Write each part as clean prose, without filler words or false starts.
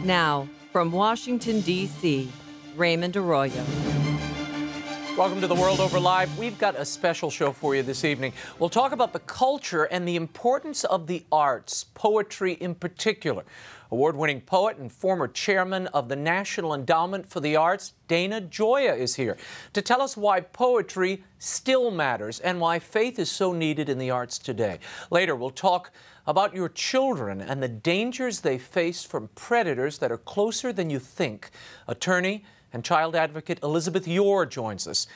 Now, from Washington, D.C., Raymond Arroyo. Welcome to the World Over Live. We've got a special show for you this evening. We'll talk about the culture and the importance of the arts, poetry in particular. Award-winning poet and former chairman of the National Endowment for the Arts, Gioia, is here to tell us why poetry still matters and why faith is so needed in the arts today. Later, we'll talk about your children and the dangers they face from predators that are closer than you think. Attorney and child advocate Elizabeth Yore joins us.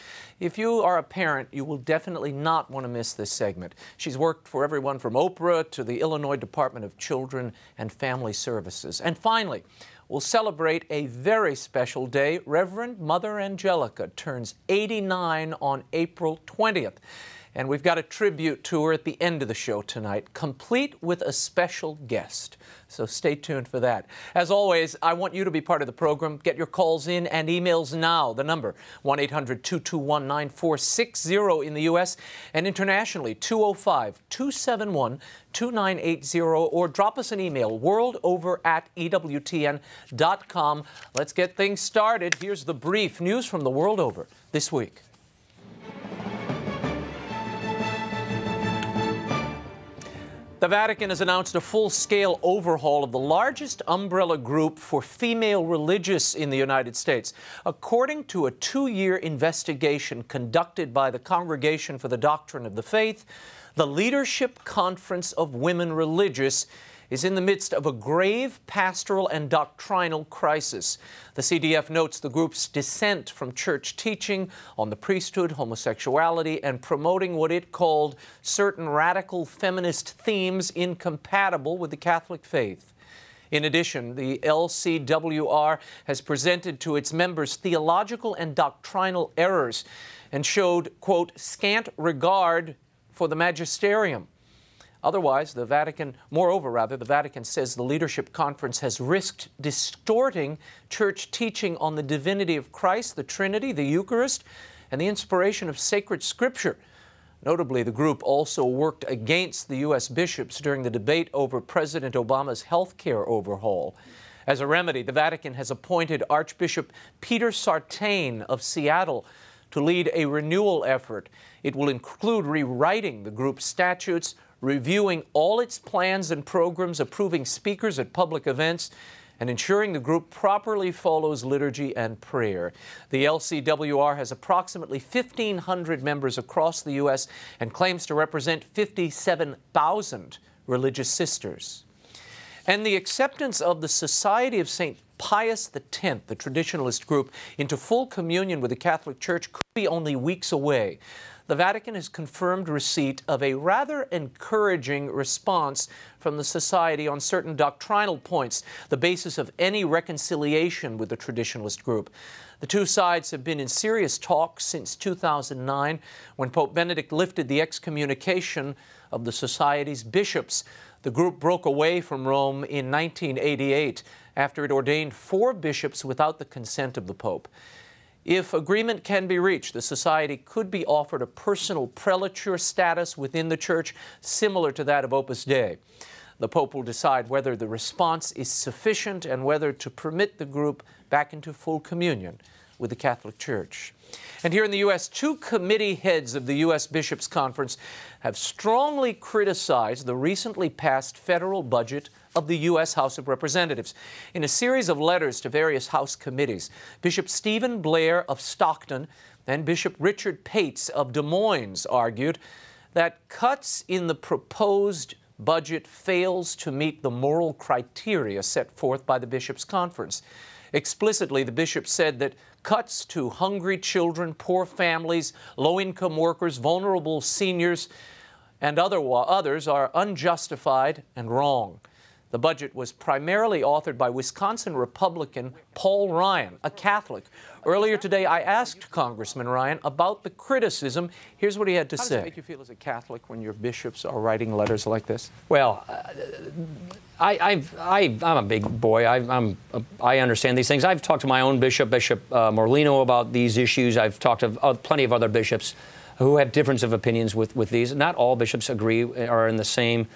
If you are a parent, you will definitely not want to miss this segment. She's worked for everyone from Oprah to the Illinois Department of Children and Family Services. And finally, we'll celebrate a very special day. Reverend Mother Angelica turns 89 on April 20th. And we've got a tribute to her at the end of the show tonight, complete with a special guest. So stay tuned for that. As always, I want you to be part of the program. Get your calls in and emails now. The number, 1-800-221-9460 in the U.S. and internationally, 205-271-2980, or drop us an email, worldover@ewtn.com. Let's get things started. Here's the brief news from the world over this week. The Vatican has announced a full-scale overhaul of the largest umbrella group for female religious in the United States. According to a 2-year investigation conducted by the Congregation for the Doctrine of the Faith, the Leadership Conference of Women Religious is in the midst of a grave pastoral and doctrinal crisis. The CDF notes the group's dissent from church teaching on the priesthood, homosexuality, and promoting what it called certain radical feminist themes incompatible with the Catholic faith. In addition, the LCWR has presented to its members theological and doctrinal errors and showed, quote, scant regard for the magisterium. The Vatican says the Leadership Conference has risked distorting church teaching on the divinity of Christ, the Trinity, the Eucharist, and the inspiration of sacred Scripture. Notably, the group also worked against the U.S. bishops during the debate over President Obama's health care overhaul. As a remedy, the Vatican has appointed Archbishop Peter Sartain of Seattle to lead a renewal effort. It will include rewriting the group's statutes, reviewing all its plans and programs, approving speakers at public events, and ensuring the group properly follows liturgy and prayer. The LCWR has approximately 1,500 members across the U.S. and claims to represent 57,000 religious sisters. And the acceptance of the Society of St. Pius X, the traditionalist group, into full communion with the Catholic Church could be only weeks away. The Vatican has confirmed receipt of a rather encouraging response from the Society on certain doctrinal points, the basis of any reconciliation with the traditionalist group. The two sides have been in serious talks since 2009, when Pope Benedict lifted the excommunication of the Society's bishops. The group broke away from Rome in 1988 after it ordained 4 bishops without the consent of the Pope. If agreement can be reached, the Society could be offered a personal prelature status within the Church, similar to that of Opus Dei. The Pope will decide whether the response is sufficient and whether to permit the group back into full communion with the Catholic Church. And here in the U.S., 2 committee heads of the U.S. Bishops' Conference have strongly criticized the recently passed federal budget of the U.S. House of Representatives. In a series of letters to various House committees, Bishop Stephen Blair of Stockton and Bishop Richard Pates of Des Moines argued that cuts in the proposed budget fails to meet the moral criteria set forth by the Bishops' Conference. Explicitly, the bishop said that cuts to hungry children, poor families, low-income workers, vulnerable seniors, and others are unjustified and wrong. The budget was primarily authored by Wisconsin Republican Paul Ryan, a Catholic. Earlier today, I asked Congressman Ryan about the criticism. Here's what he had to say. How does it make you feel as a Catholic when your bishops are writing letters like this? Well, I'm a big boy. I understand these things. I've talked to my own bishop, Bishop Morlino, about these issues. I've talked to plenty of other bishops who have difference of opinions with these. Not all bishops agree or are in the same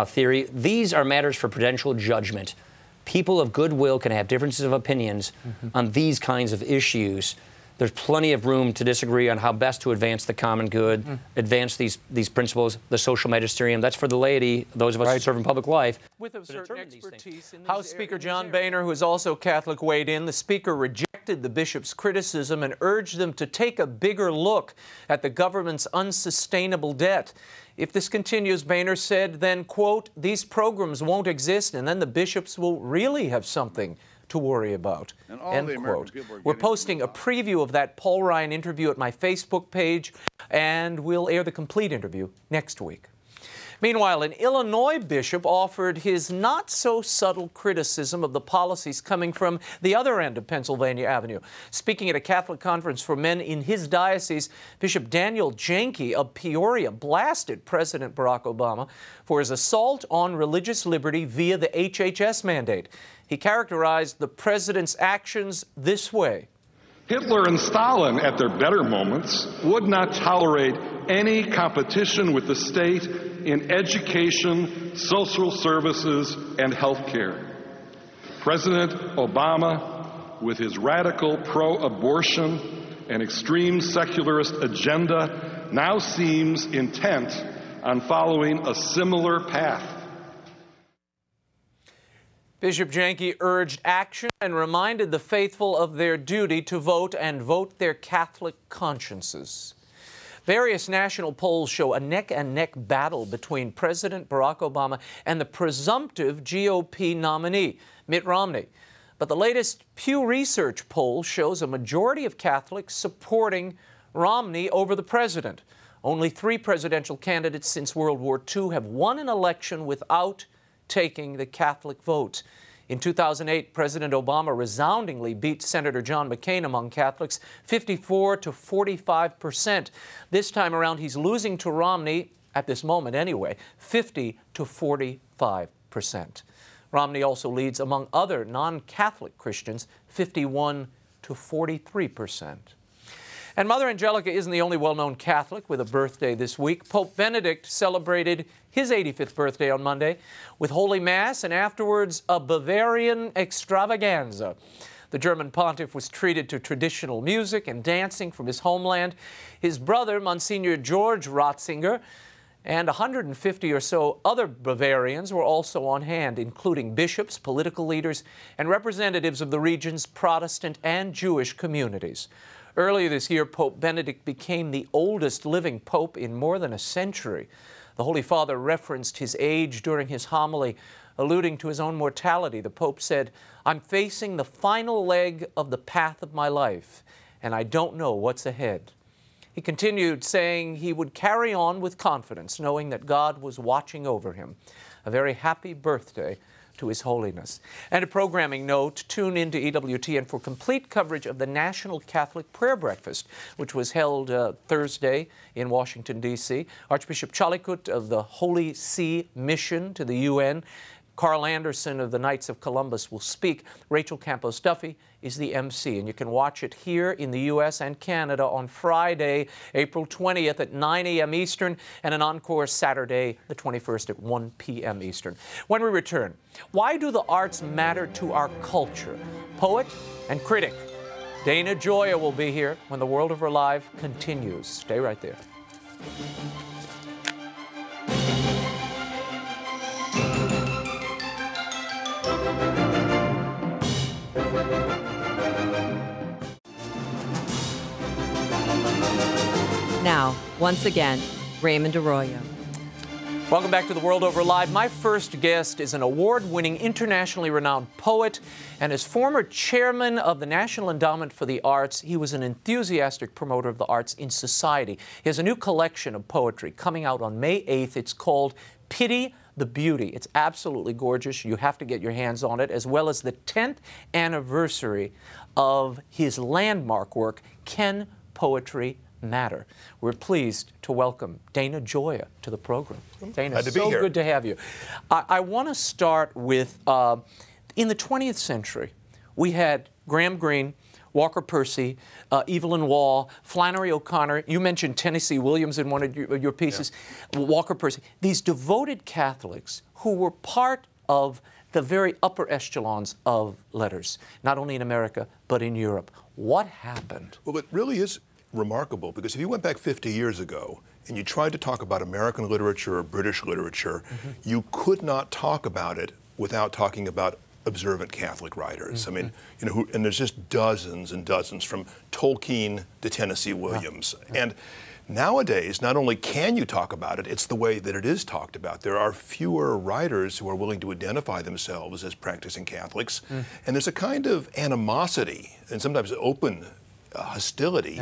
theory. These are matters for prudential judgment people of goodwill can have differences of opinions on these kinds of issues. There's plenty of room to disagree on how best to advance the common good, advance these principles, the social magisterium. That's for the laity, those of us who serve in public life. With a certain expertise in House Speaker John Boehner, who is also Catholic, weighed in. The Speaker rejected the bishop's criticism and urged them to take a bigger look at the government's unsustainable debt. If this continues, Boehner said, then, quote, these programs won't exist, and then the bishops will really have something to worry about, end quote. We're posting a preview of that Paul Ryan interview at my Facebook page, and we'll air the complete interview next week. Meanwhile, an Illinois bishop offered his not-so-subtle criticism of the policies coming from the other end of Pennsylvania Avenue. Speaking at a Catholic conference for men in his diocese, Bishop Daniel Janke of Peoria blasted President Barack Obama for his assault on religious liberty via the HHS mandate. He characterized the president's actions this way. Hitler and Stalin, at their better moments, would not tolerate any competition with the state in education, social services, and health care. President Obama, with his radical pro-abortion and extreme secularist agenda, now seems intent on following a similar path. Bishop Janke urged action and reminded the faithful of their duty to vote and vote their Catholic consciences. Various national polls show a neck-and-neck battle between President Barack Obama and the presumptive GOP nominee, Mitt Romney. But the latest Pew Research poll shows a majority of Catholics supporting Romney over the president. Only 3 presidential candidates since World War II have won an election without taking the Catholic vote. In 2008, President Obama resoundingly beat Senator John McCain among Catholics, 54 to 45%. This time around, he's losing to Romney, at this moment anyway, 50 to 45%. Romney also leads among other non-Catholic Christians, 51 to 43%. And Mother Angelica isn't the only well-known Catholic with a birthday this week. Pope Benedict celebrated his 85th birthday on Monday with Holy Mass and afterwards a Bavarian extravaganza. The German pontiff was treated to traditional music and dancing from his homeland. His brother, Monsignor George Ratzinger, and 150 or so other Bavarians were also on hand, including bishops, political leaders, and representatives of the region's Protestant and Jewish communities. Earlier this year, Pope Benedict became the oldest living pope in more than a century. The Holy Father referenced his age during his homily, alluding to his own mortality. The Pope said, "I'm facing the final leg of the path of my life, and I don't know what's ahead." He continued, saying he would carry on with confidence, knowing that God was watching over him. A very happy birthday to His Holiness. And a programming note, tune in to EWTN for complete coverage of the National Catholic Prayer Breakfast, which was held Thursday in Washington, D.C. Archbishop Chalikut of the Holy See Mission to the UN, Carl Anderson of the Knights of Columbus will speak. Rachel Campos Duffy is the MC, and you can watch it here in the U.S. and Canada on Friday, April 20th at 9 a.m. Eastern, and an encore Saturday, the 21st at 1 p.m. Eastern. When we return, why do the arts matter to our culture? Poet and critic Dana Gioia will be here when The World of Her Live continues. Stay right there. Now, once again, Raymond Arroyo. Welcome back to The World Over Live. My first guest is an award-winning, internationally renowned poet, and as former chairman of the National Endowment for the Arts, he was an enthusiastic promoter of the arts in society. He has a new collection of poetry coming out on May 8th. It's called Pity the Beauty. It's absolutely gorgeous. You have to get your hands on it, as well as the 10th anniversary of his landmark work, Can Poetry Matter? We're pleased to welcome Dana Gioia to the program. Dana, glad to be so here. Good to have you. I want to start with, in the 20th century, we had Graham Greene, Walker Percy, Evelyn Waugh, Flannery O'Connor. You mentioned Tennessee Williams in one of your pieces. Yeah. Walker Percy. These devoted Catholics who were part of the very upper echelons of letters, not only in America, but in Europe. What happened? Well, it really is remarkable, because if you went back 50 years ago and you tried to talk about American literature or British literature, you could not talk about it without talking about observant Catholic writers. I mean, you know, and there's just dozens and dozens, from Tolkien to Tennessee Williams. And nowadays, not only can you talk about it, it's the way that it is talked about. There are fewer writers who are willing to identify themselves as practicing Catholics, and there's a kind of animosity and sometimes open hostility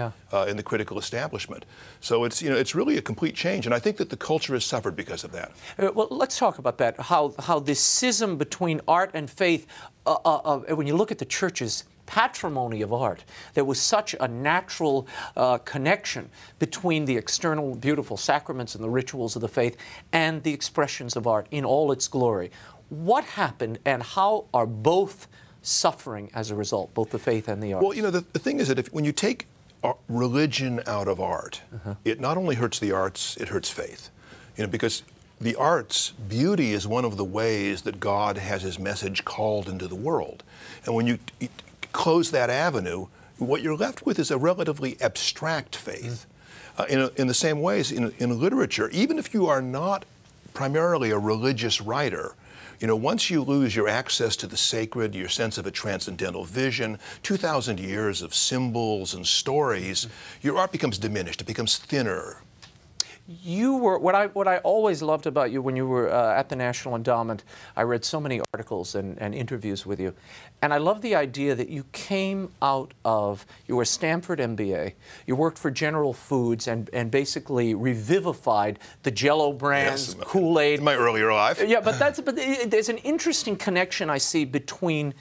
in the critical establishment. So it's, you know, it's really a complete change, and I think that the culture has suffered because of that. Well, let's talk about that, how this schism between art and faith, when you look at the church's patrimony of art, there was such a natural connection between the external beautiful sacraments and the rituals of the faith and the expressions of art in all its glory. What happened, and how are both suffering as a result, both the faith and the arts? Well, you know, the thing is that when you take religion out of art, it not only hurts the arts, it hurts faith. You know, because the arts, beauty is one of the ways that God has his message called into the world. And when you close that avenue, what you're left with is a relatively abstract faith. In the same ways, in literature, even if you are not primarily a religious writer, you know, once you lose your access to the sacred, your sense of a transcendental vision, 2,000 years of symbols and stories, your art becomes diminished. It becomes thinner. You were, what I always loved about you when you were at the National Endowment, I read so many articles and interviews with you, and I love the idea that you came out of, you were a Stanford MBA, you worked for General Foods and basically revivified the Jell-O brands, yes, Kool-Aid. In my earlier life. Yeah, but there's an interesting connection I see between,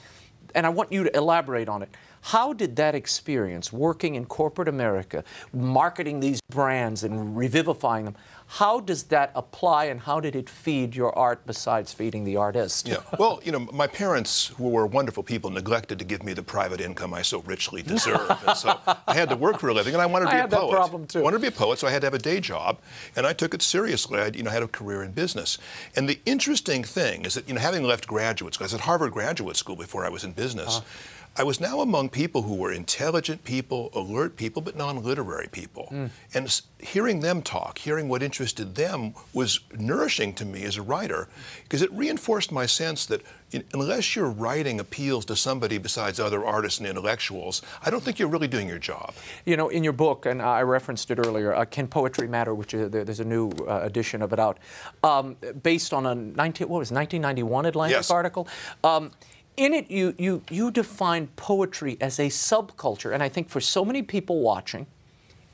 and I want you to elaborate on it. How did that experience, working in corporate America, marketing these brands and revivifying them, how does that apply, and how did it feed your art besides feeding the artist? Yeah, well, you know, my parents, who were wonderful people, neglected to give me the private income I so richly deserve. And so I had to work for a living, and I wanted to be a poet. I had that problem too. I wanted to be a poet, so I had to have a day job, and I took it seriously. I, you know, had a career in business. And the interesting thing is that, you know, having left graduate school, I was at Harvard Graduate School before I was in business, I was now among people who were intelligent people, alert people, but non-literary people. And hearing them talk, hearing what interested them was nourishing to me as a writer, because it reinforced my sense that unless your writing appeals to somebody besides other artists and intellectuals, I don't think you're really doing your job. You know, in your book, and I referenced it earlier, Can Poetry Matter, which there's a new edition of it out, based on a 1991 Atlantic article. In it, you define poetry as a subculture, and I think for so many people watching,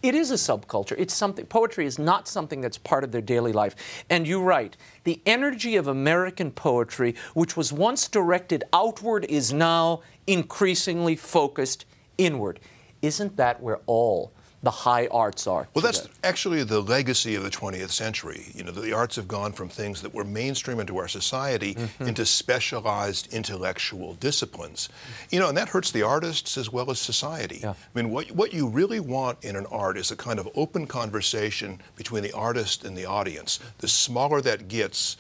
it is a subculture. It's something. Poetry is not something that's part of their daily life. And you write, the energy of American poetry, which was once directed outward, is now increasingly focused inward. Isn't that where all the high arts are? Well, that's actually the legacy of the 20th century. You know, the arts have gone from things that were mainstream into our society into specialized intellectual disciplines. You know, and that hurts the artists as well as society. I mean, what you really want in an art is a kind of open conversation between the artist and the audience. The smaller that gets,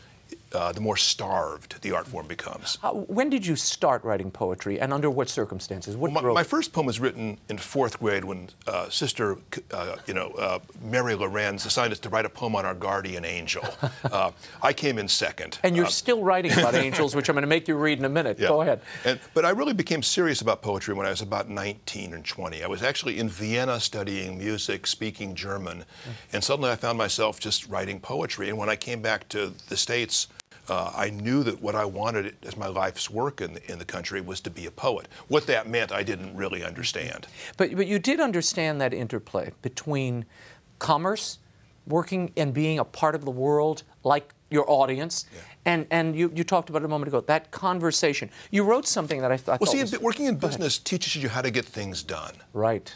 the more starved the art form becomes. When did you start writing poetry, and under what circumstances? My first poem was written in 4th grade when Sister, Mary Lorenz assigned us to write a poem on our guardian angel. I came in second. And you're still writing about angels, which I'm going to make you read in a minute. Yeah. Go ahead. But I really became serious about poetry when I was about 19 and 20. I was actually in Vienna studying music, speaking German, and suddenly I found myself just writing poetry. And when I came back to the States, I knew that what I wanted as my life's work in the country was to be a poet. What that meant, I didn't really understand. But you did understand that interplay between commerce, working and being a part of the world, like your audience, and you talked about it a moment ago, that conversation. You wrote something that I thought working in business teaches you how to get things done. Right.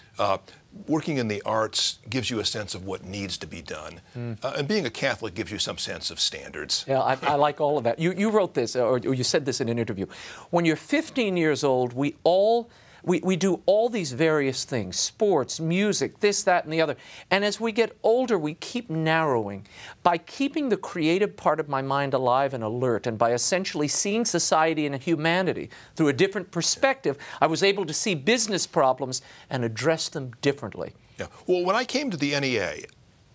Working in the arts gives you a sense of what needs to be done. And being a Catholic gives you some sense of standards. Yeah, I like all of that. You wrote this, or you said this in an interview. When you're 15 years old, we all We do all these various things, sports, music, this, that, and the other. And as we get older, we keep narrowing. By keeping the creative part of my mind alive and alert, and by essentially seeing society and humanity through a different perspective, I was able to see business problems and address them differently. Yeah. Well, when I came to the NEA,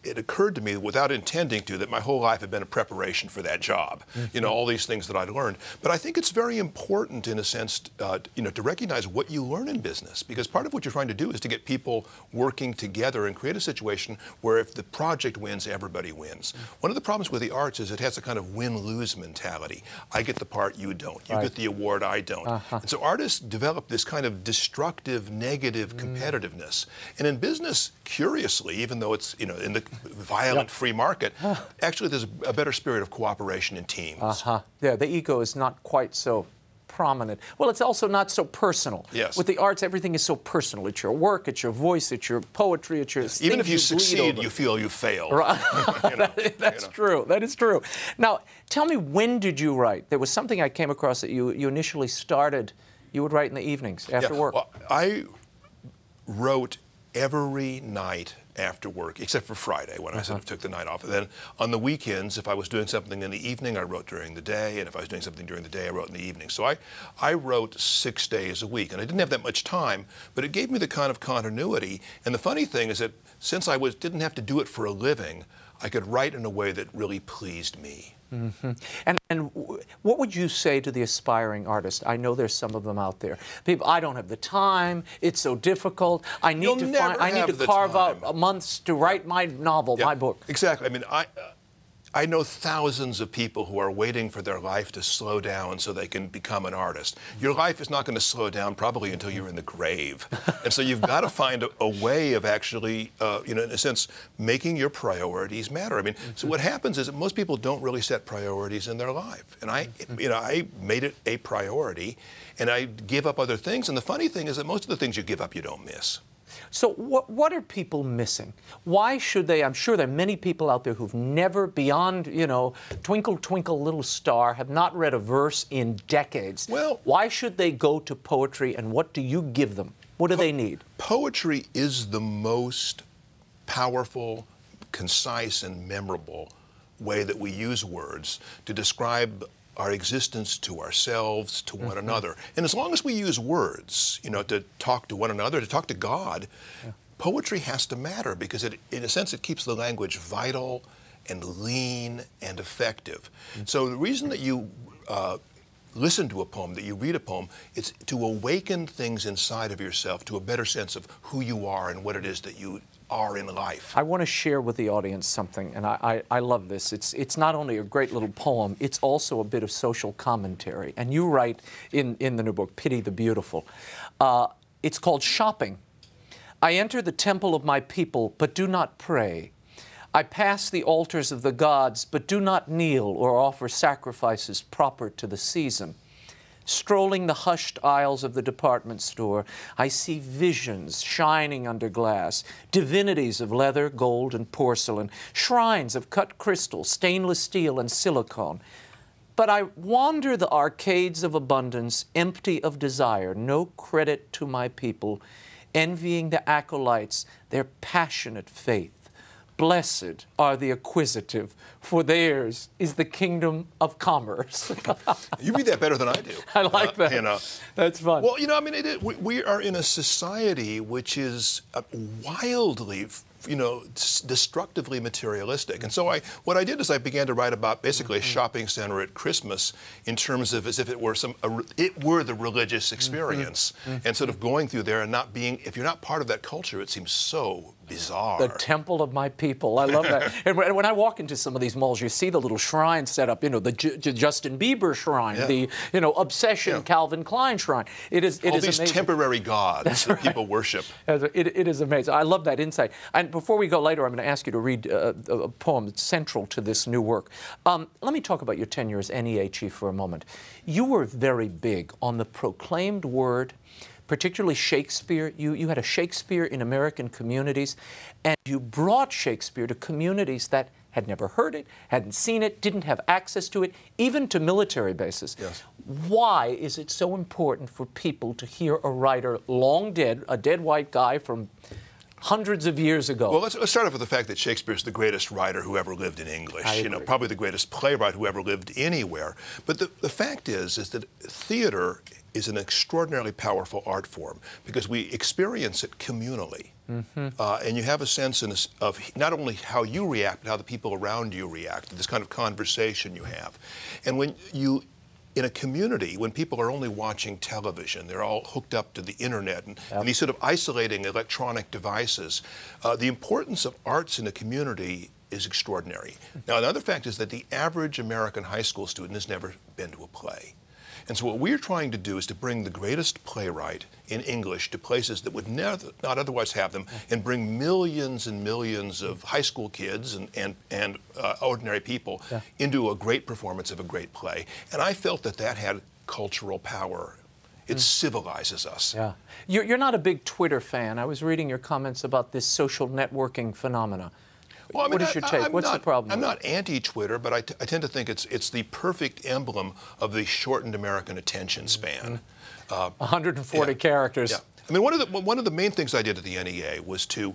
it occurred to me, without intending to, that my whole life had been a preparation for that job. You know, all these things that I'd learned. But I think it's very important, in a sense, you know, to recognize what you learn in business, because part of what you're trying to do is to get people working together and create a situation where if the project wins, everybody wins. One of the problems with the arts is it has a kind of win-lose mentality. I get the part, you don't. You get the award, I don't. And so artists develop this kind of destructive, negative competitiveness. And in business, curiously, even though it's, you know, in the violent free market, actually there's a better spirit of cooperation in teams. Yeah, the ego is not quite so prominent. Well, it's also not so personal. Yes. With the arts, everything is so personal. It's your work, it's your voice, it's your poetry, it's your Yes. Even if you succeed, you feel you failed. Right. You know, That's true. That is true. Now, tell me, when did you write? There was something I came across that you initially started, you would write in the evenings after work. Well, I wrote every night after work, except for Friday, when I sort of took the night off. And then on the weekends, if I was doing something in the evening, I wrote during the day, and if I was doing something during the day, I wrote in the evening. So I wrote 6 days a week, and I didn't have that much time, but it gave me the kind of continuity. And the funny thing is that since I didn't have to do it for a living, I could write in a way that really pleased me. And what would you say to the aspiring artist? I know there's some of them out there. People, I don't have the time. It's so difficult. I need to carve out months to write my novel, my book. Exactly. I mean, I know thousands of people who are waiting for their life to slow down so they can become an artist. Your life is not going to slow down probably until you're in the grave. And so you've got to find a way of actually, you know, in a sense, making your priorities matter. I mean, so what happens is that most people don't really set priorities in their life. And I made it a priority, and I give up other things. And the funny thing is that most of the things you give up, you don't miss. So what are people missing? Why should they? I'm sure there are many people out there who've never, beyond, you know, Twinkle, Twinkle, Little Star, have not read a verse in decades. Well, why should they go to poetry, and what do you give them? What do they need? Poetry is the most powerful, concise, and memorable way that we use words to describe our existence to ourselves, to one another. And as long as we use words, you know, to talk to one another, to talk to God, poetry has to matter, because in a sense it keeps the language vital and lean and effective. So the reason that you listen to a poem, that you read a poem, it's to awaken things inside of yourself to a better sense of who you are and what it is that you are in life. I want to share with the audience something, and I love this. It's not only a great little poem, it's also a bit of social commentary. And you write in the new book, Pity the Beautiful. It's called Shopping. I enter the temple of my people, but do not pray. I pass the altars of the gods, but do not kneel or offer sacrifices proper to the season. Strolling the hushed aisles of the department store, I see visions shining under glass, divinities of leather, gold, and porcelain, shrines of cut crystal, stainless steel, and silicone. But I wander the arcades of abundance, empty of desire, no credit to my people, envying the acolytes, their passionate faith. Blessed are the acquisitive, for theirs is the kingdom of commerce. You read that better than I do. I like that. You know. That's fun. Well, you know, I mean, we are in a society which is wildly, you know, destructively materialistic. And so what I did is I began to write about basically a shopping center at Christmas in terms of as if it were the religious experience, and sort of going through there and not being, if you're not part of that culture, it seems so bizarre. The temple of my people. I love that. And when I walk into some of these malls, you see the little shrines set up, you know, the Justin Bieber shrine, the, you know, Obsession Calvin Klein shrine. It is all these amazing. Temporary gods that people worship. It is amazing. I love that insight. And before we go later, I'm going to ask you to read a poem that's central to this new work. Let me talk about your tenure as NEA chief for a moment. You were very big on the proclaimed word, particularly Shakespeare. You had a Shakespeare in American communities, and you brought Shakespeare to communities that had never heard it, hadn't seen it, didn't have access to it, even to military bases. Yes. Why is it so important for people to hear a writer long dead, a dead white guy from hundreds of years ago? Well, let's start off with the fact that Shakespeare's the greatest writer who ever lived in English. Probably the greatest playwright who ever lived anywhere. But the fact is that theater is an extraordinarily powerful art form because we experience it communally. And you have a sense of not only how you react, but how the people around you react, this kind of conversation you have. And when you, in a community, when people are only watching television, they're all hooked up to the internet and these sort of isolating electronic devices, the importance of arts in a community is extraordinary. Now, another fact is that the average American high school student has never been to a play. And so what we're trying to do is to bring the greatest playwright in English to places that would not otherwise have them, and bring millions and millions of high school kids and ordinary people into a great performance of a great play. And I felt that that had cultural power. It civilizes us. Yeah. You're not a big Twitter fan. I was reading your comments about this social networking phenomena. Well, I mean, what is your take? What's the problem? I'm not anti-Twitter, but I tend to think it's the perfect emblem of the shortened American attention span. 140 characters. Yeah. I mean, one of the main things I did at the NEA was to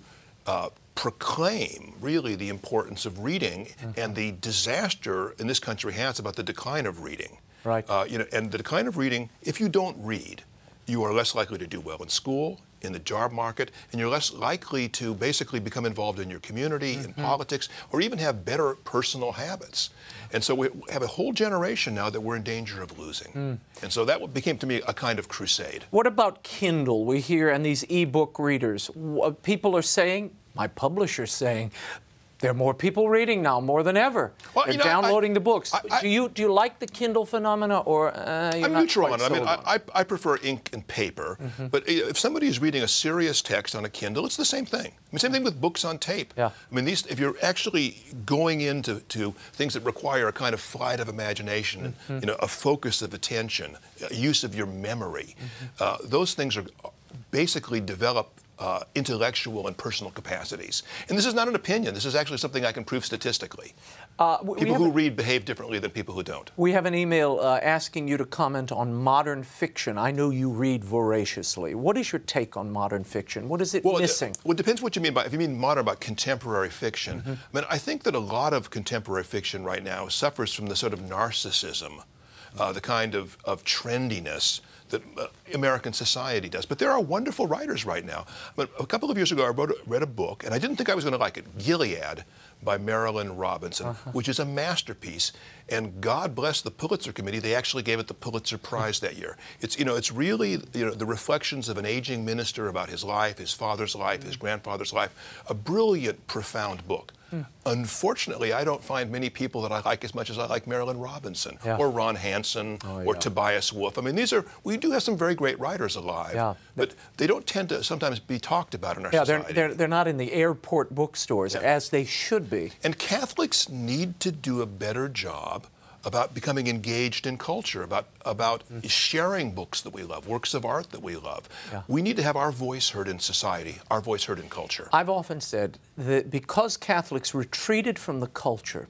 proclaim really the importance of reading and the disaster in this country has about the decline of reading. Right. And the decline of reading, if you don't read, you are less likely to do well in school, in the job market, and you're less likely to basically become involved in your community, in politics, or even have better personal habits. And so we have a whole generation now that we're in danger of losing. And so that became to me a kind of crusade. What about Kindle? We hear, and these e-book readers, people are saying, my publisher's saying, there are more people reading now, more than ever. Well, they're downloading the books. Do you like the Kindle phenomena, or you're I'm not neutral quite on it. sold I prefer ink and paper. But if somebody is reading a serious text on a Kindle, it's the same thing. I mean, same thing with books on tape. Yeah. I mean, if you're actually going into things that require a kind of flight of imagination, and, a focus of attention, use of your memory, those things are basically develop intellectual and personal capacities. And this is not an opinion. This is actually something I can prove statistically. People who read behave differently than people who don't. We have an email asking you to comment on modern fiction. I know you read voraciously. What is your take on modern fiction? What is it missing? Well, it depends what you mean by, if you mean modern, about contemporary fiction. I mean, I think that a lot of contemporary fiction right now suffers from the sort of narcissism, the kind of trendiness that American society does. But there are wonderful writers right now. But a couple of years ago, I read a book, and I didn't think I was going to like it, Gilead by Marilyn Robinson, which is a masterpiece. And God bless the Pulitzer Committee, they actually gave it the Pulitzer Prize that year. It's, it's really, the reflections of an aging minister about his life, his father's life, his grandfather's life. A brilliant, profound book. Unfortunately, I don't find many people that I like as much as I like Marilyn Robinson or Ron Hansen or Tobias Wolff. I mean, we do have some very great writers alive, but they don't tend to sometimes be talked about in our society. They're not in the airport bookstores as they should be. And Catholics need to do a better job about becoming engaged in culture, about sharing books that we love, works of art that we love. We need to have our voice heard in society, our voice heard in culture. I've often said that because Catholics retreated from the culture,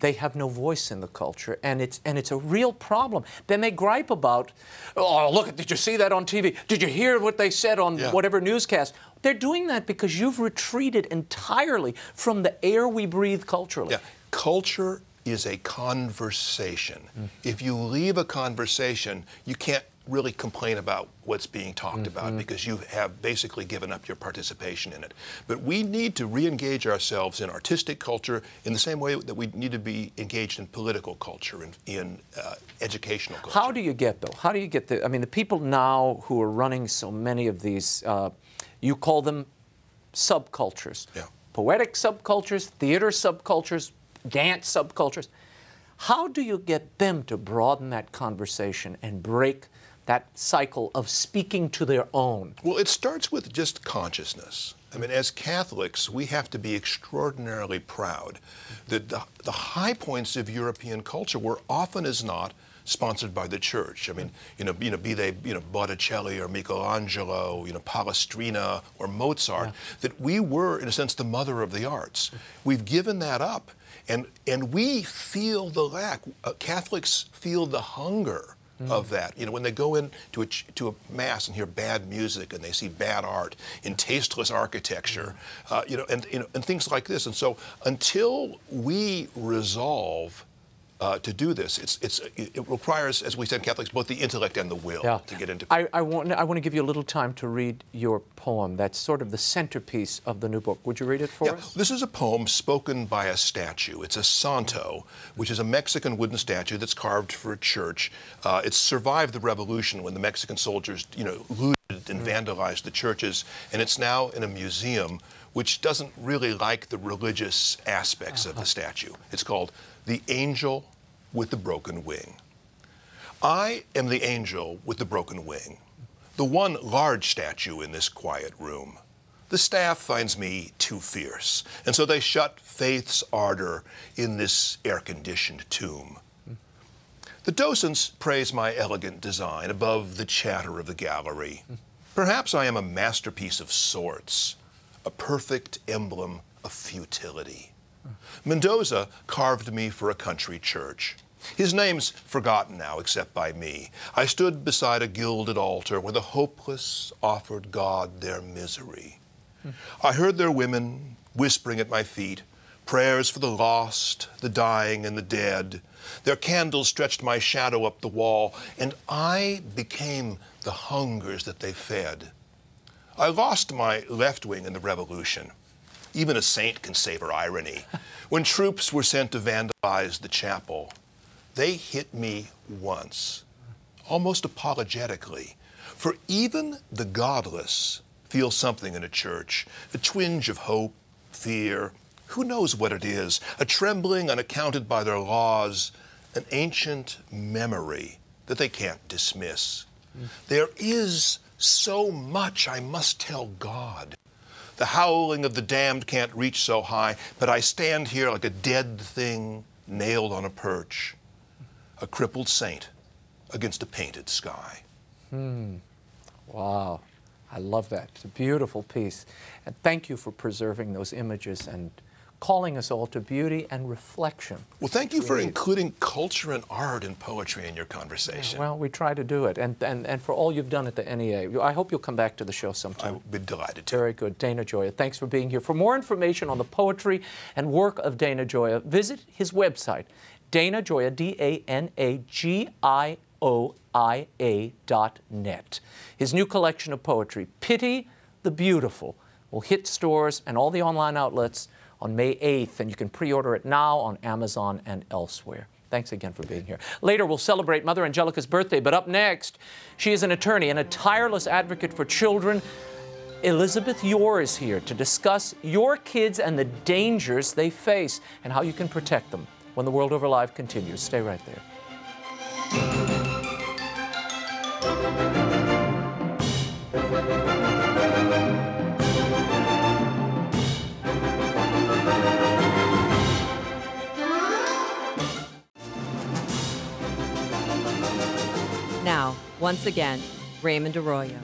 they have no voice in the culture, and it's a real problem. Then they gripe about, oh, look, did you see that on TV? Did you hear what they said on whatever newscast? They're doing that because you've retreated entirely from the air we breathe culturally. Yeah. Culture is a conversation. If you leave a conversation, you can't really complain about what's being talked about because you have basically given up your participation in it. But we need to re-engage ourselves in artistic culture in the same way that we need to be engaged in political culture, in educational culture. How do you get the people now who are running so many of these, you call them subcultures. Poetic subcultures, theater subcultures, dance subcultures. How do you get them to broaden that conversation and break that cycle of speaking to their own? Well, it starts with just consciousness. I mean, as Catholics, we have to be extraordinarily proud that the high points of European culture were often as not sponsored by the church. I mean, be they, Botticelli or Michelangelo, Palestrina or Mozart, that we were, in a sense, the mother of the arts. We've given that up. And we feel the lack. Catholics feel the hunger of that. You know, when they go into a mass and hear bad music and they see bad art in tasteless architecture, and things like this. And so until we resolve to do this, it requires, as we said, Catholics, both the intellect and the will to get into. I want to give you a little time to read your poem. That's sort of the centerpiece of the new book. Would you read it for us? This is a poem spoken by a statue. It's a santo, which is a Mexican wooden statue that's carved for a church. It's survived the revolution when the Mexican soldiers, looted and vandalized the churches, and it's now in a museum which doesn't really like the religious aspects of the statue. It's called The Angel with the Broken Wing. I am the angel with the broken wing, the one large statue in this quiet room. The staff finds me too fierce, and so they shut faith's ardor in this air-conditioned tomb. The docents praise my elegant design above the chatter of the gallery. Perhaps I am a masterpiece of sorts, a perfect emblem of futility. Mendoza carved me for a country church. His name's forgotten now, except by me. I stood beside a gilded altar where the hopeless offered God their misery. I heard their women whispering at my feet, prayers for the lost, the dying, and the dead. Their candles stretched my shadow up the wall, and I became the hungers that they fed. I lost my left wing in the revolution. Even a saint can savor irony. When troops were sent to vandalize the chapel, they hit me once, almost apologetically. For even the godless feel something in a church, a twinge of hope, fear, who knows what it is, a trembling unaccounted by their laws, an ancient memory that they can't dismiss. There is so much I must tell God. The howling of the damned can't reach so high, but I stand here like a dead thing nailed on a perch, a crippled saint against a painted sky. Wow. I love that. It's a beautiful piece. And thank you for preserving those images and calling us all to beauty and reflection. Well, thank you for including culture and art and poetry in your conversation. Well, we try to do it. And for all you've done at the NEA, I hope you'll come back to the show sometime. I'd be delighted to. Very good. Dana Gioia, thanks for being here. For more information on the poetry and work of Dana Gioia, visit his website, Dana Gioia, DANAGIOIA.net. His new collection of poetry, Pity the Beautiful, will hit stores and all the online outlets on May 8th, and you can pre-order it now on Amazon and elsewhere. Thanks again for being here. Later, we'll celebrate Mother Angelica's birthday, but up next, she is an attorney and a tireless advocate for children. Elizabeth Yore is here to discuss your kids and the dangers they face and how you can protect them. When the World Over Live continues, stay right there. Now, once again, Raymond Arroyo.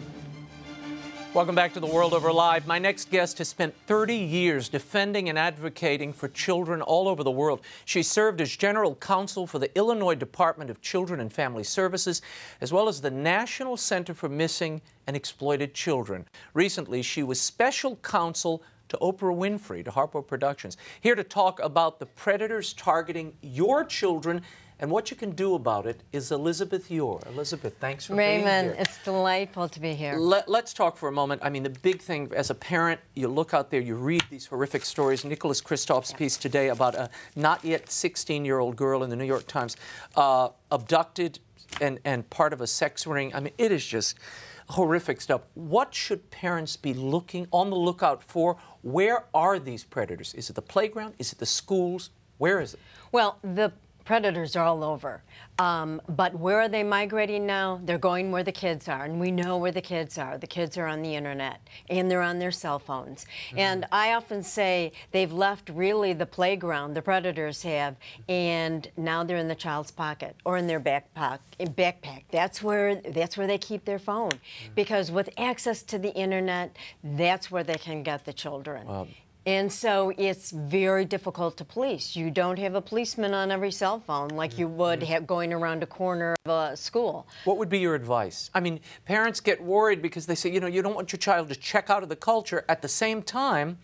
Welcome back to The World Over Live. My next guest has spent 30 years defending and advocating for children all over the world. She served as general counsel for the Illinois Department of Children and Family Services, as well as the National Center for Missing and Exploited Children. Recently, she was special counsel to Oprah Winfrey, to Harpo Productions. Here to talk about the predators targeting your children and what you can do about it is Elizabeth Yore. Elizabeth, thanks for being here. Raymond, it's delightful to be here. Let's talk for a moment. I mean, the big thing, as a parent, you look out there, you read these horrific stories. Nicholas Kristof's piece today about a not yet 16-year-old girl in the New York Times abducted and part of a sex ring. I mean, it is just horrific stuff. What should parents be on the lookout for? Where are these predators? Is it the playground? Is it the schools? Where is it? Well, the predators are all over. But where are they migrating now? They're going where the kids are, and we know where the kids are. The kids are on the internet, and they're on their cell phones. And I often say they've left really the playground, the predators have, and now they're in the child's pocket or in their backpack. That's where they keep their phone, because with access to the internet, that's where they can get the children. And so it's very difficult to police. You don't have a policeman on every cell phone like you would have going around a corner of a school. What would be your advice? I mean, parents get worried because they say, you know, you don't want your child to check out of the culture. At the same time,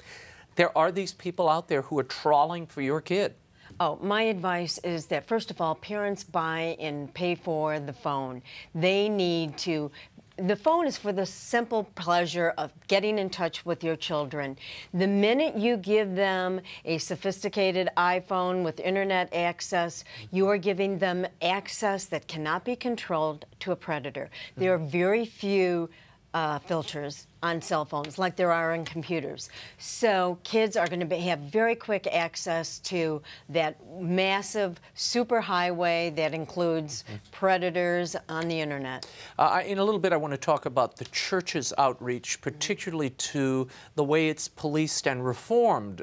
there are these people out there who are trawling for your kid. Oh, my advice is that, first of all, parents buy and pay for the phone. They need to. The phone is for the simple pleasure of getting in touch with your children. The minute you give them a sophisticated iPhone with internet access, you are giving them access that cannot be controlled to a predator. There are very few filters on cell phones like there are on computers. So kids are going to have very quick access to that massive superhighway that includes predators on the internet. In a little bit, I want to talk about the church's outreach, particularly to the way it's policed and reformed,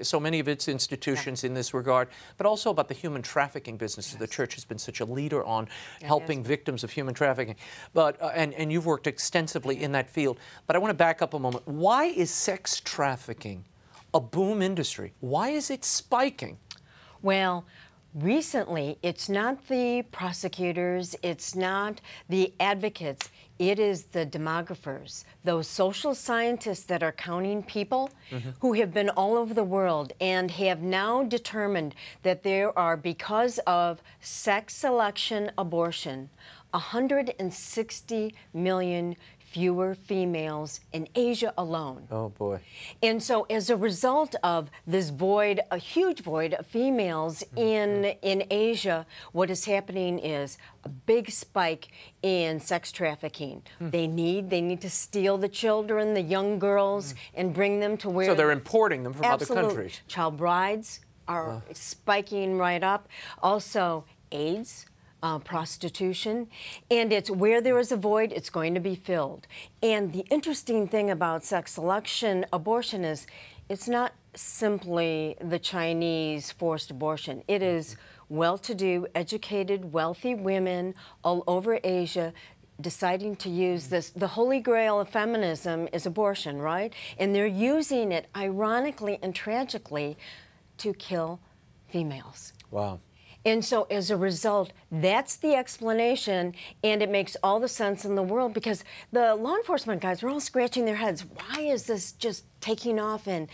so many of its institutions in this regard, but also about the human trafficking business that the church has been such a leader on, helping victims of human trafficking. But and you've worked extensively in that field. But I want to back up a moment. Why is sex trafficking a boom industry? Why is it spiking? Well, recently, it's not the prosecutors, it's not the advocates, it is the demographers, those social scientists that are counting people who have been all over the world and have now determined that there are, because of sex selection abortion, 160 million fewer females in Asia alone. Oh, boy. And so as a result of this void, a huge void of females in Asia, what is happening is a big spike in sex trafficking. They need to steal the children, the young girls, and bring them to where... So they're importing them from other countries. Child brides are spiking right up. Also, AIDS, prostitution, and it's where there is a void, it's going to be filled. And the interesting thing about sex selection abortion is it's not simply the Chinese forced abortion. It is well-to-do, educated, wealthy women all over Asia deciding to use this. The holy grail of feminism is abortion, right? And they're using it, ironically and tragically, to kill females. Wow. And so as a result, that's the explanation, and it makes all the sense in the world, because the law enforcement guys were all scratching their heads. Why is this just taking off and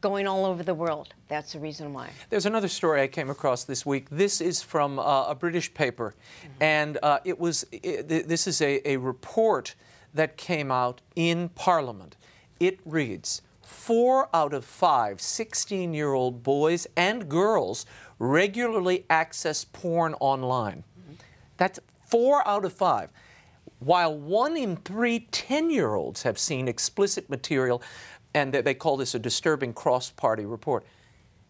going all over the world? That's the reason why. There's another story I came across this week. This is from a British paper, and this is a report that came out in Parliament. It reads, 4 out of 5 16-year-old boys and girls regularly access porn online. That's 4 out of 5. While 1 in 3 10-year-olds have seen explicit material, and they call this a disturbing cross-party report.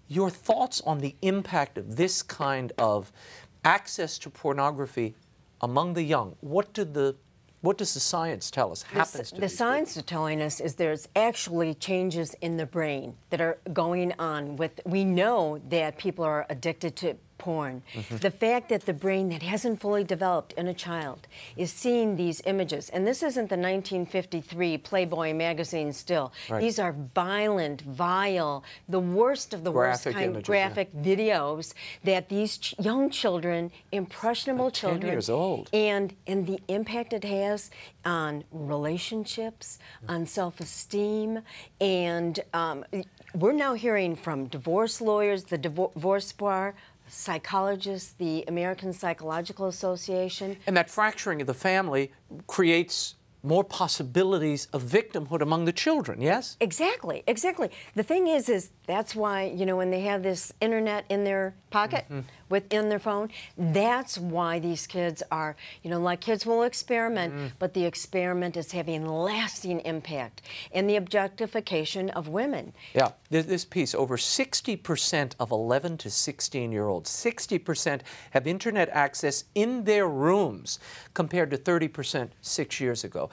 Your thoughts on the impact of this kind of access to pornography among the young? What does the science tell us happens to the science is telling us is there's actually changes in the brain that are going on with, we know that people are addicted to porn. The fact that the brain that hasn't fully developed in a child is seeing these images, and this isn't the 1953 Playboy magazine still. Right. These are violent, vile, the worst of the worst kind of graphic videos that these young children, impressionable children, 10 years old, and the impact it has on relationships, on self-esteem, and we're now hearing from divorce lawyers, the divorce bar, psychologists, the American Psychological Association. And that fracturing of the family creates more possibilities of victimhood among the children, yes? Exactly, exactly. The thing is that's why, you know, when they have this internet in their pocket, within their phone, that's why these kids are, you know, like kids will experiment, but the experiment is having lasting impact. And the objectification of women. Yeah, this piece, over 60% of 11 to 16-year-olds, 60% have internet access in their rooms compared to 30% 6 years ago.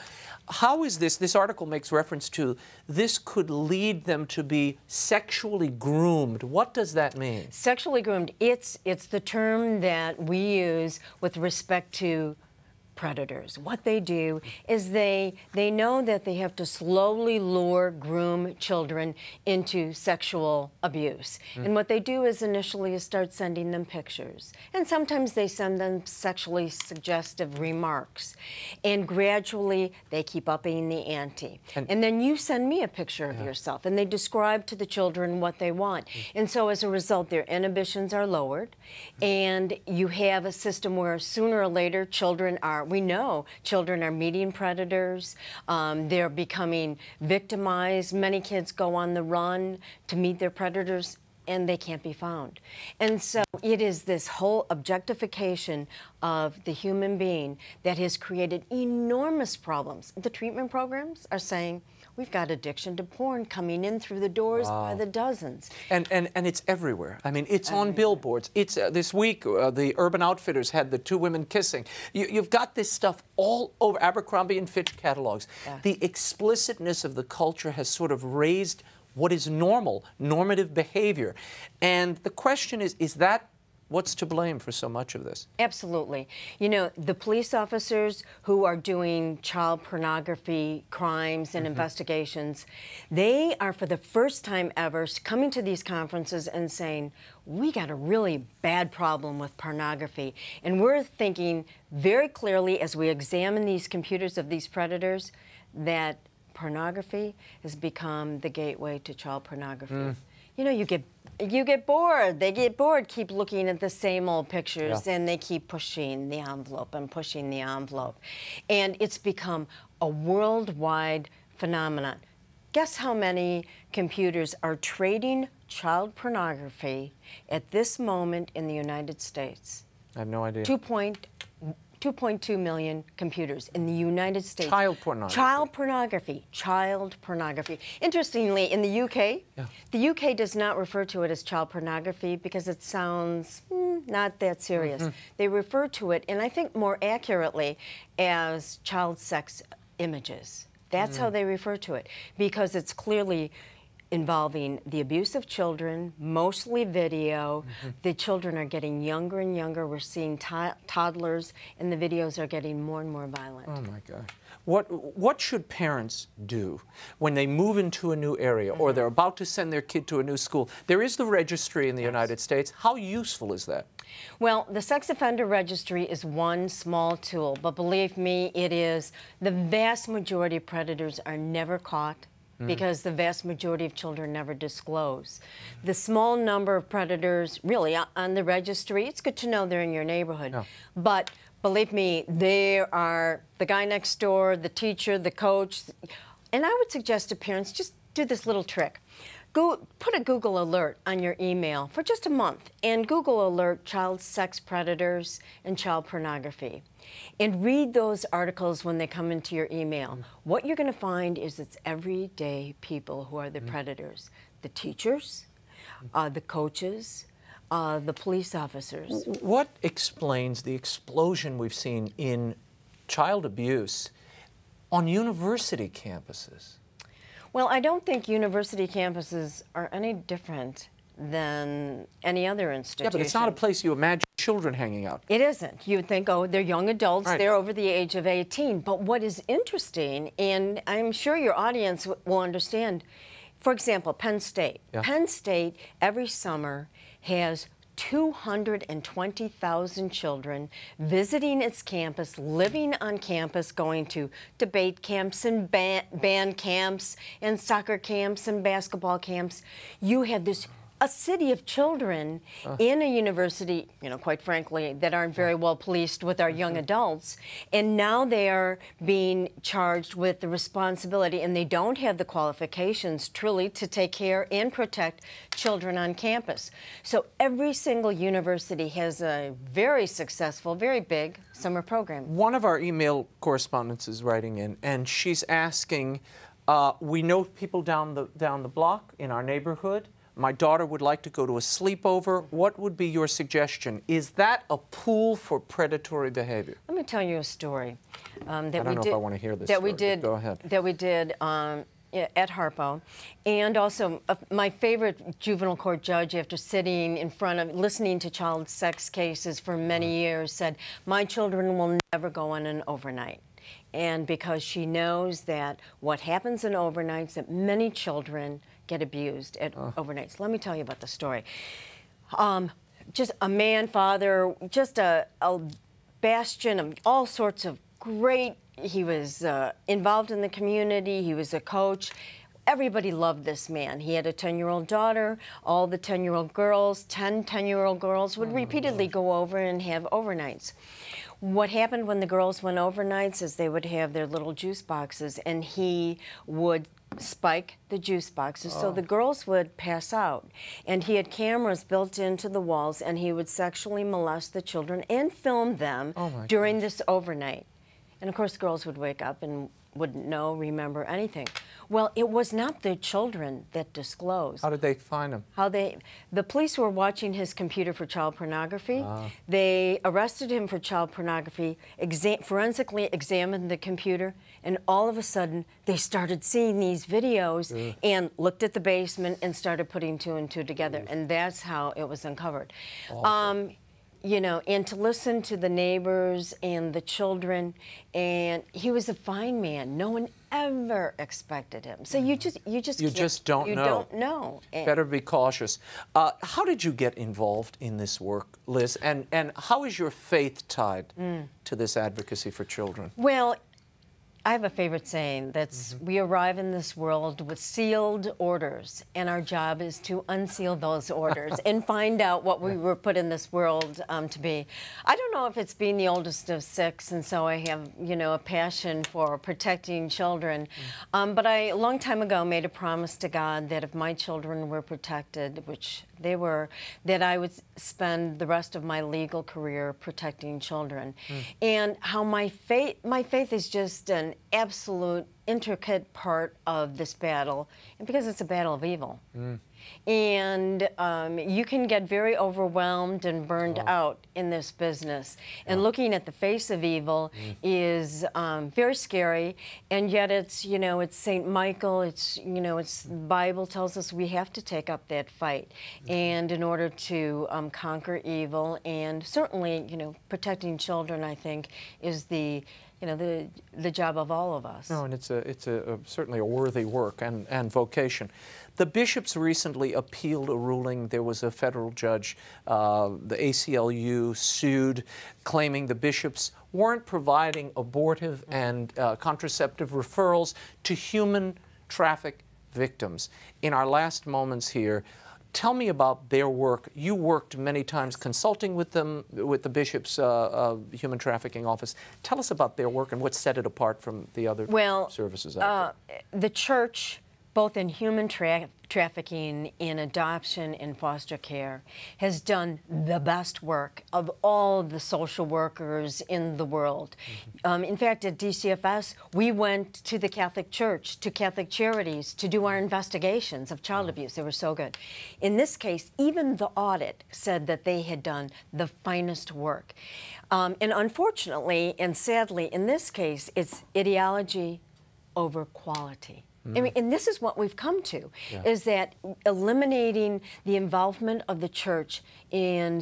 How is this article makes reference to, this could lead them to be sexually groomed. What does that mean? Sexually groomed, it's the term that we use with respect to predators. What they do is they know that they have to slowly lure, groom children into sexual abuse. And what they do is initially start sending them pictures. And sometimes they send them sexually suggestive remarks. And gradually they keep upping the ante. And then you send me a picture of yourself, and they describe to the children what they want. And so as a result, their inhibitions are lowered, and you have a system where sooner or later children are, we know children are meeting predators, they're becoming victimized. Many kids go on the run to meet their predators, and they can't be found. And so it is this whole objectification of the human being that has created enormous problems. The treatment programs are saying, we've got addiction to porn coming in through the doors by the dozens. And it's everywhere. I mean, it's on billboards. It's this week, the Urban Outfitters had the two women kissing. You've got this stuff all over Abercrombie and Fitch catalogs. The explicitness of the culture has sort of raised what is normal, normative behavior. And the question is that what's to blame for so much of this? Absolutely. You know, the police officers who are doing child pornography crimes and investigations, they are for the first time ever coming to these conferences and saying, we got a really bad problem with pornography. And we're thinking very clearly as we examine these computers of these predators that pornography has become the gateway to child pornography. You know, you get bored. They get bored, keep looking at the same old pictures, and they keep pushing the envelope and pushing the envelope. And it's become a worldwide phenomenon. Guess how many computers are trading child pornography at this moment in the United States? I have no idea. 2.2 million computers in the United States. Child pornography. Child pornography. Child pornography. Interestingly, in the UK, the UK does not refer to it as child pornography because it sounds not that serious. They refer to it, and I think more accurately, as child sex images. That's how they refer to it, because it's clearly involving the abuse of children, mostly video. The children are getting younger and younger. We're seeing toddlers, and the videos are getting more and more violent. Oh my God. What should parents do when they move into a new area or they're about to send their kid to a new school? There is the registry in the United States. How useful is that? Well, the sex offender registry is one small tool, but believe me, it is. The vast majority of predators are never caught, because the vast majority of children never disclose. The small number of predators, really, on the registry, it's good to know they're in your neighborhood. But believe me, there are the guy next door, the teacher, the coach. And I would suggest to parents, just do this little trick. Put a Google alert on your email for just a month, and Google alert child sex predators and child pornography. And read those articles when they come into your email. What you're going to find is it's everyday people who are the predators. The teachers, the coaches, the police officers. What explains the explosion we've seen in child abuse on university campuses? Well, I don't think university campuses are any different than any other institution. Yeah, but it's not a place you imagine children hanging out. It isn't. You would think, oh, they're young adults, Right. They're over the age of 18. But what is interesting, and I'm sure your audience will understand, for example, Penn State. Penn State, every summer, has 220,000 children visiting its campus, living on campus, going to debate camps and band camps and soccer camps and basketball camps. You have a city of children in a university, you know, quite frankly, that aren't very well policed with our young adults, and now they are being charged with the responsibility, and they don't have the qualifications truly to take care and protect children on campus. So every single university has a very successful, very big summer program. One of our email correspondents is writing in, and she's asking, we know people down the block in our neighborhood. My daughter would like to go to a sleepover. What would be your suggestion? Is that a pool for predatory behavior? Let me tell you a story I don't know if I want to hear this that story, we did. but go ahead. That we did at Harpo, and also my favorite juvenile court judge, after sitting in front of, listening to child sex cases for many years, said, "My children will never go on an overnight." And because she knows that what happens in overnights, that many children get abused at overnights. Let me tell you about the story. Just a man, father, just a bastion of all sorts of great. He was involved in the community. He was a coach. Everybody loved this man. He had a 10-year-old daughter. All the 10-year-old girls, 10-year-old girls would repeatedly go over and have overnights. What happened when the girls went overnights is they would have their little juice boxes, and he would spike the juice boxes so the girls would pass out. And he had cameras built into the walls, and he would sexually molest the children and film them during this overnight. And of course, the girls would wake up and wouldn't know, remember anything. Well, it was not the children that disclosed. How did they find him? The police were watching his computer for child pornography. They arrested him for child pornography, forensically examined the computer, and all of a sudden they started seeing these videos and looked at the basement and started putting two and two together, and that's how it was uncovered. You know, and to listen to the neighbors and the children, and he was a fine man. No one ever expected him. So you just don't know. You don't know. Better be cautious. How did you get involved in this work, Liz? And how is your faith tied to this advocacy for children? Well, I have a favorite saying that's, we arrive in this world with sealed orders, and our job is to unseal those orders and find out what we were put in this world to be. I don't know if it's being the oldest of six, and so I have, you know, a passion for protecting children. But I, a long time ago, made a promise to God that if my children were protected, which they were, that I would spend the rest of my legal career protecting children. And how my faith is just an absolute intricate part of this battle, and because it's a battle of evil. And you can get very overwhelmed and burned out in this business. And looking at the face of evil is very scary. And yet it's, you know, it's St. Michael, it's, you know, it's, the Bible tells us we have to take up that fight. And in order to conquer evil, and certainly, you know, protecting children, I think, is the, you know, the job of all of us. No, and it's certainly a worthy work and vocation. The bishops recently appealed a ruling. There was a federal judge, the ACLU sued, claiming the bishops weren't providing abortive and contraceptive referrals to human traffic victims. In our last moments here, tell me about their work. You worked many times consulting with them, with the Bishop's Human Trafficking Office. Tell us about their work and what set it apart from the other services out there. The church, both in human trafficking, in adoption, in foster care, has done the best work of all the social workers in the world. In fact, at DCFS, we went to the Catholic Church, to Catholic Charities, to do our investigations of child abuse. They were so good. In this case, even the audit said that they had done the finest work. And unfortunately, and sadly, in this case, it's ideology over quality. I mean, and this is what we've come to, is that eliminating the involvement of the church in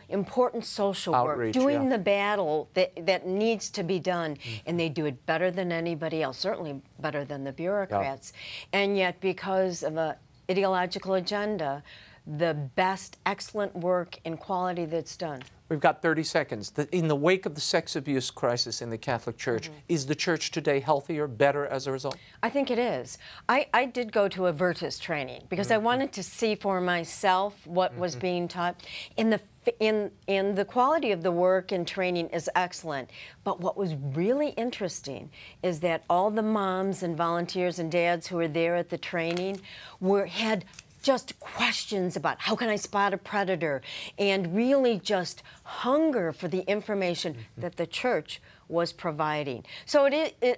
important social outreach, work, doing the battle that needs to be done, and they do it better than anybody else, certainly better than the bureaucrats. And yet, because of an ideological agenda, the best, excellent work and quality that's done. We've got 30 seconds. In the wake of the sex abuse crisis in the Catholic Church, is the church today healthier, better as a result? I think it is. I did go to a Virtus training because I wanted to see for myself what was being taught. In the quality of the work and training is excellent. But what was really interesting is that all the moms and volunteers and dads who were there at the training had just questions about how can I spot a predator, and really just hunger for the information that the church was providing. So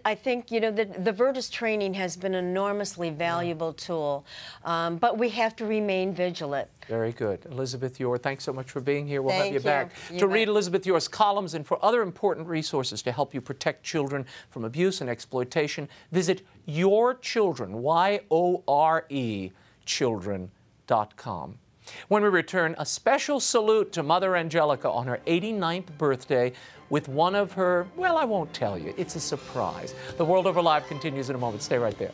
I think, you know, the Virtus training has been an enormously valuable tool, but we have to remain vigilant. Very good. Elizabeth Yore, thanks so much for being here. We'll have you back You to bet. read Elizabeth Yore's columns and for other important resources to help you protect children from abuse and exploitation. Visit Your Children, Y-O-R-E, children.com. When we return, a special salute to Mother Angelica on her 89th birthday with one of her, well, I won't tell you. It's a surprise. The World Over Live continues in a moment. Stay right there.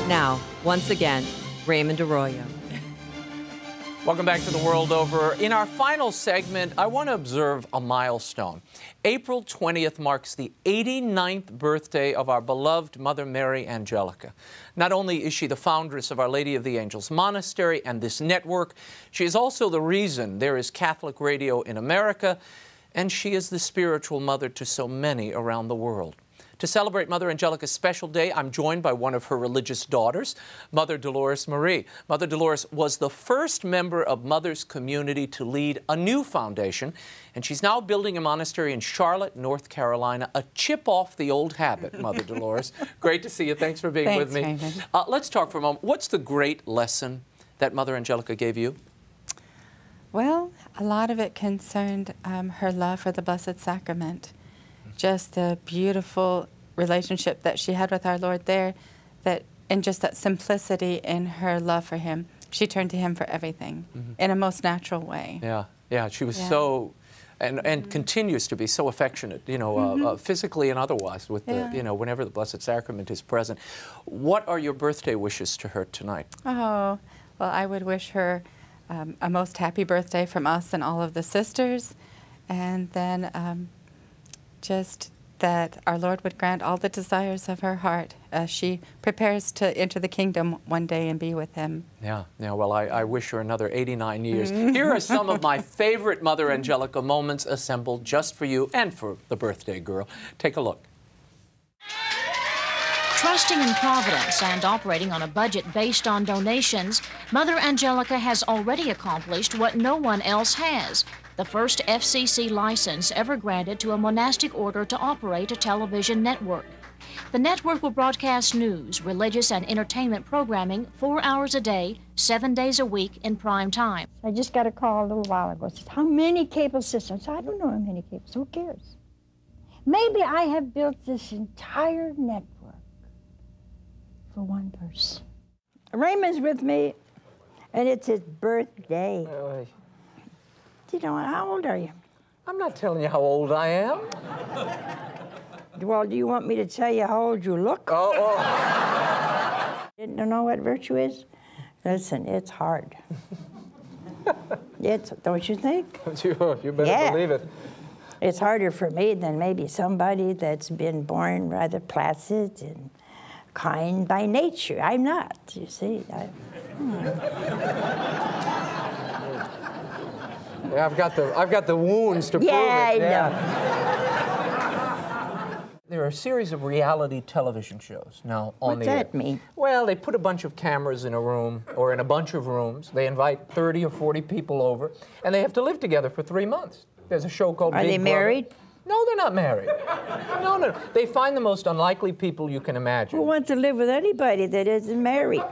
Now, once again, Raymond Arroyo. Welcome back to The World Over. In our final segment, I want to observe a milestone. April 20th marks the 89th birthday of our beloved Mother Mary Angelica. Not only is she the foundress of Our Lady of the Angels Monastery and this network, she is also the reason there is Catholic radio in America, and she is the spiritual mother to so many around the world. To celebrate Mother Angelica's special day, I'm joined by one of her religious daughters, Mother Dolores Marie. Mother Dolores was the first member of Mother's community to lead a new foundation, and she's now building a monastery in Charlotte, North Carolina, a chip off the old habit, Mother Dolores. Great to see you. Thanks for being with me. Raymond. Let's talk for a moment. What's the great lesson that Mother Angelica gave you? Well, a lot of it concerned her love for the Blessed Sacrament. Just the beautiful relationship that she had with our Lord there, and just that simplicity in her love for Him. She turned to Him for everything in a most natural way. Yeah, yeah, she was so, and continues to be so affectionate, you know, physically and otherwise, with the, you know, whenever the Blessed Sacrament is present. What are your birthday wishes to her tonight? Oh, well, I would wish her a most happy birthday from us and all of the sisters, and then just that our Lord would grant all the desires of her heart as she prepares to enter the kingdom one day and be with Him. Yeah, well, I wish her another 89 years. Here are some of my favorite Mother Angelica moments assembled just for you and for the birthday girl. Take a look. Trusting in Providence and operating on a budget based on donations, Mother Angelica has already accomplished what no one else has. The first FCC license ever granted to a monastic order to operate a television network. The network will broadcast news, religious, and entertainment programming 4 hours a day, 7 days a week in prime time. I just got a call a little while ago. It says, how many cable systems? I don't know how many cables. Who cares? Maybe I have built this entire network for one person. Raymond's with me, and it's his birthday. You know, how old are you? I'm not telling you how old I am. Well, do you want me to tell you how old you look? Didn't know what virtue is? Listen, it's hard. Don't you think? You better believe it. It's harder for me than maybe somebody that's been born rather placid and kind by nature. I'm not, you see. Yeah, I've got the wounds to prove it. I know. There are a series of reality television shows now on the air. What's that mean? Well, they put a bunch of cameras in a room or in a bunch of rooms. They invite 30 or 40 people over, and they have to live together for 3 months. There's a show called Big Are they Brother. married? No, they're not married. No. They find the most unlikely people you can imagine. Who wants to live with anybody that isn't married?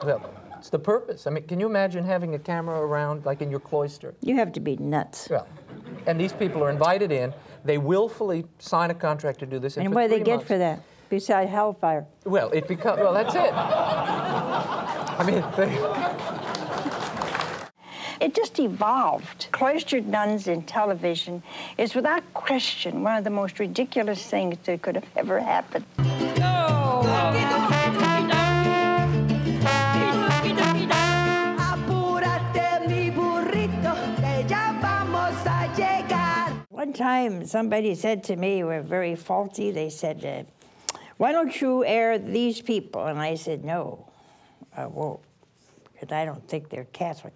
Well, it's the purpose. I mean, can you imagine having a camera around, like in your cloister? You have to be nuts. Well, and these people are invited in. They willfully sign a contract to do this. And what do they get for that, besides hellfire? Well, that's it. I mean, It just evolved. Cloistered nuns in television is without question one of the most ridiculous things that could have ever happened. One time somebody said to me, we're very faulty, they said, why don't you air these people? And I said, no, I won't. because I don't think they're Catholic.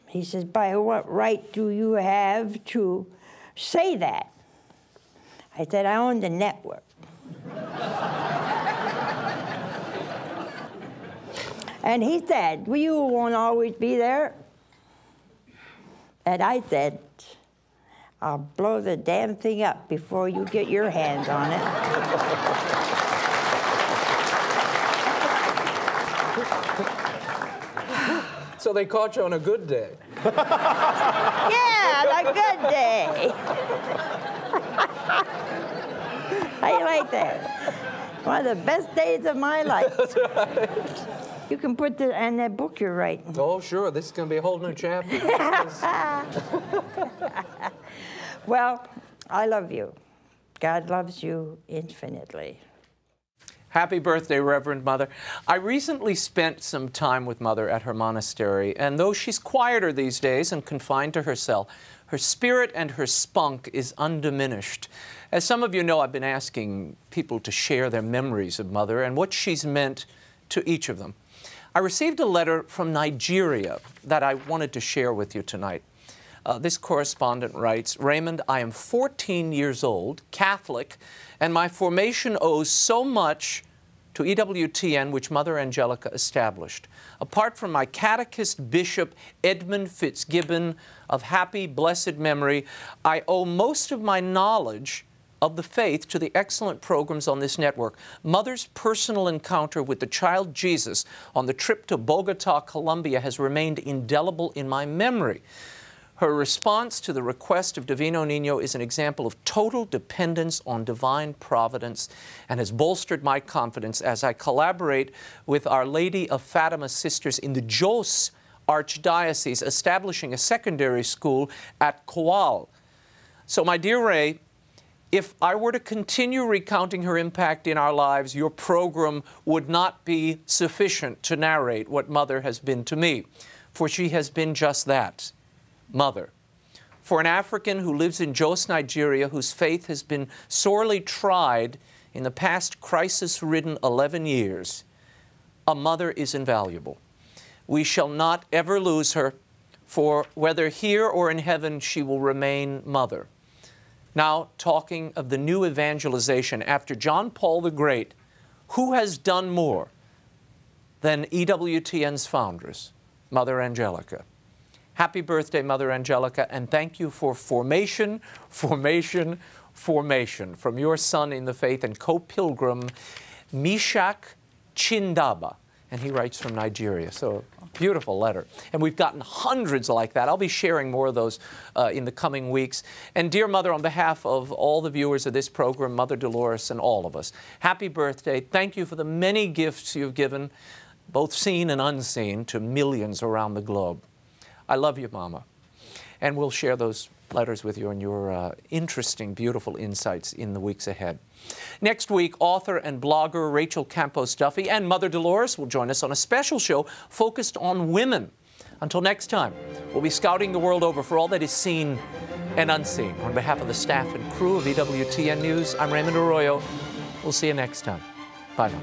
He says, by what right do you have to say that? I said, I own the network. And he said, well, you won't always be there. And I said, I'll blow the damn thing up before you get your hands on it. So they caught you on a good day. Yeah, on a good day. How you like that? One of the best days of my life. That's right. You can put that in that book you're writing. Oh, sure. This is going to be a whole new chapter. Well, I love you. God loves you infinitely. Happy birthday, Reverend Mother. I recently spent some time with Mother at her monastery, and though she's quieter these days and confined to her cell, her spirit and her spunk is undiminished. As some of you know, I've been asking people to share their memories of Mother and what she's meant to each of them. I received a letter from Nigeria that I wanted to share with you tonight. This correspondent writes, Raymond, I am 14 years old, Catholic, and my formation owes so much to EWTN, which Mother Angelica established. Apart from my catechist Bishop Edmund Fitzgibbon of happy, blessed memory, I owe most of my knowledge of the faith to the excellent programs on this network. Mother's personal encounter with the child Jesus on the trip to Bogota, Colombia has remained indelible in my memory. Her response to the request of Divino Niño is an example of total dependence on divine providence and has bolstered my confidence as I collaborate with Our Lady of Fatima Sisters in the Jos Archdiocese, establishing a secondary school at Coal. So, my dear Ray, if I were to continue recounting her impact in our lives, your program would not be sufficient to narrate what Mother has been to me, for she has been just that, Mother. For an African who lives in Jos, Nigeria, whose faith has been sorely tried in the past crisis-ridden 11 years, a mother is invaluable. We shall not ever lose her, for whether here or in heaven, she will remain Mother. Now, talking of the new evangelization, after John Paul the Great, who has done more than EWTN's foundress, Mother Angelica? Happy birthday, Mother Angelica, and thank you for formation, formation, formation from your son in the faith and co-pilgrim, Mishak Chindaba. And he writes from Nigeria. So, beautiful letter. And we've gotten hundreds like that. I'll be sharing more of those in the coming weeks. And dear Mother, on behalf of all the viewers of this program, Mother Dolores and all of us, happy birthday. Thank you for the many gifts you've given, both seen and unseen, to millions around the globe. I love you, Mama. And we'll share those letters with you and your interesting, beautiful insights in the weeks ahead. Next week, author and blogger Rachel Campos Duffy and Mother Dolores will join us on a special show focused on women. Until next time, we'll be scouting the world over for all that is seen and unseen. On behalf of the staff and crew of EWTN News, I'm Raymond Arroyo. We'll see you next time. Bye now.